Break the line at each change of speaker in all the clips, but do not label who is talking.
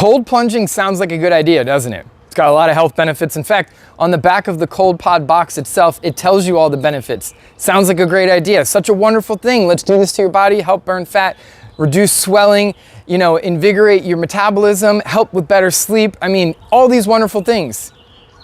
Cold plunging sounds like a good idea, doesn't it? It's got a lot of health benefits. In fact, on the back of the Cold Pod box itself, it tells you all the benefits. Sounds like a great idea. Such a wonderful thing. Let's do this to your body, help burn fat, reduce swelling, you know, invigorate your metabolism, help with better sleep. I mean, all these wonderful things.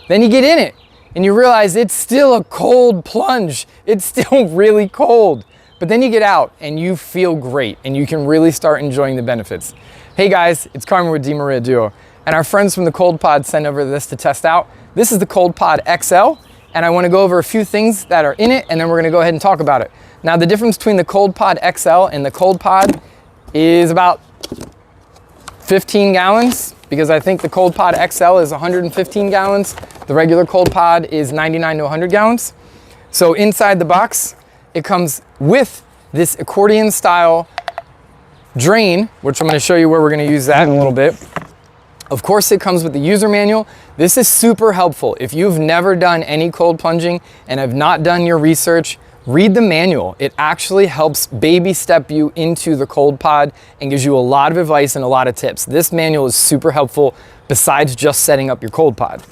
Then you get in it and you realize it's still a cold plunge. It's still really cold. But then you get out and you feel great and you can really start enjoying the benefits. Hey guys, it's Carmen with DiMaria Duo, and our friends from the Cold Pod sent over this to test out. This is the Cold Pod XL, and I want to go over a few things that are in it, and then we're going to go ahead and talk about it. Now, the difference between the Cold Pod XL and the Cold Pod is about 15 gallons, because I think the Cold Pod XL is 115 gallons. The regular Cold Pod is 99 to 100 gallons. So inside the box, it comes with this accordion style drain, which I'm going to show you where we're going to use that in a little bit. Of course, it comes with the user manual. This is super helpful. If you've never done any cold plunging and have not done your research, read the manual. It actually helps baby step you into the Cold Pod and gives you a lot of advice and a lot of tips. This manual is super helpful besides just setting up your Cold Pod.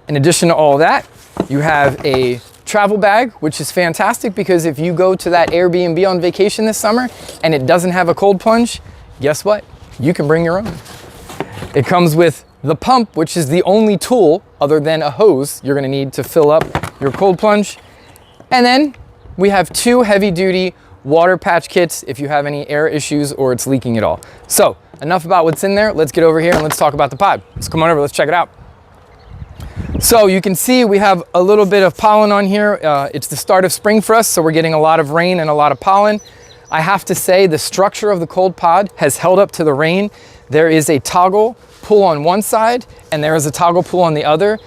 In addition to all that, you have a travel bag, which is fantastic because if you go to that Airbnb on vacation this summer and it doesn't have a cold plunge, guess what? You can bring your own. It comes with the pump, which is the only tool other than a hose you're gonna need to fill up your cold plunge. And then we have 2 heavy duty water patch kits if you have any air issues or it's leaking at all. So enough about what's in there. Let's get over here and let's talk about the pod. Let's come on over, let's check it out. So you can see we have a little bit of pollen on here. It's the start of spring for us, so we're getting a lot of rain and a lot of pollen. I have to say the structure of the Cold Pod has held up to the rain. There is a toggle pull on one side and there is a toggle pull on the other.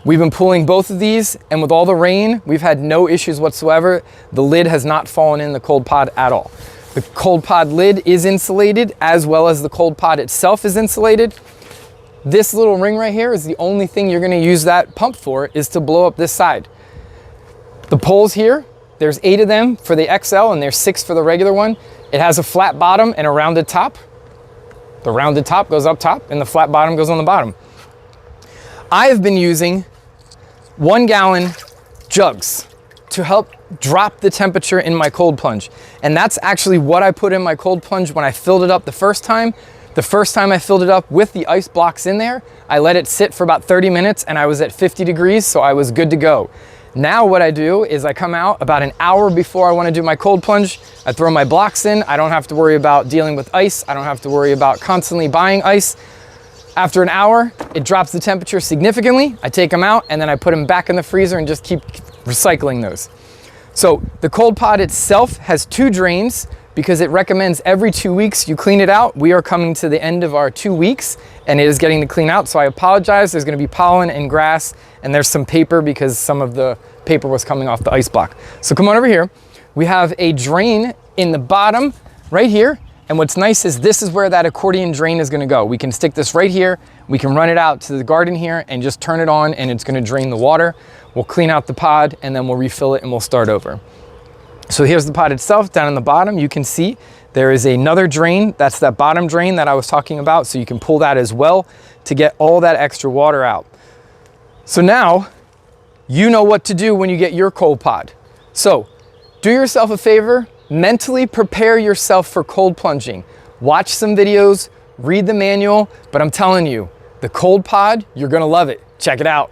We've been pulling both of these, and with all the rain, we've had no issues whatsoever. The lid has not fallen in the Cold Pod at all. The Cold Pod lid is insulated as well as the Cold Pod itself is insulated. This little ring right here is the only thing you're gonna use that pump for, is to blow up this side. The poles here, there's 8 of them for the XL and there's 6 for the regular one. It has a flat bottom and a rounded top. The rounded top goes up top and the flat bottom goes on the bottom. I have been using 1 gallon jugs to help drop the temperature in my cold plunge. And that's actually what I put in my cold plunge when I filled it up the first time. The first time I filled it up with the ice blocks in there, I let it sit for about 30 minutes and I was at 50 degrees, so I was good to go. Now what I do is I come out about an hour before I want to do my cold plunge. I throw my blocks in. I don't have to worry about dealing with ice. I don't have to worry about constantly buying ice. After an hour, it drops the temperature significantly. I take them out and then I put them back in the freezer and just keep recycling those. So the Cold Pod itself has 2 drains because it recommends every 2 weeks you clean it out. We are coming to the end of our 2 weeks and it is getting to clean out. So I apologize. There's going to be pollen and grass and there's some paper because some of the paper was coming off the ice block. So come on over here. We have a drain in the bottom right here. And what's nice is this is where that accordion drain is going to go. We can stick this right here. We can run it out to the garden here and just turn it on and it's going to drain the water. We'll clean out the pod and then we'll refill it and we'll start over. So here's the pod itself. Down in the bottom, you can see there is another drain. That's that bottom drain that I was talking about. So you can pull that as well to get all that extra water out. So now you know what to do when you get your Cold Pod. So do yourself a favor, mentally prepare yourself for cold plunging. Watch some videos, read the manual, but I'm telling you, the Cold Pod, you're gonna love it. Check it out.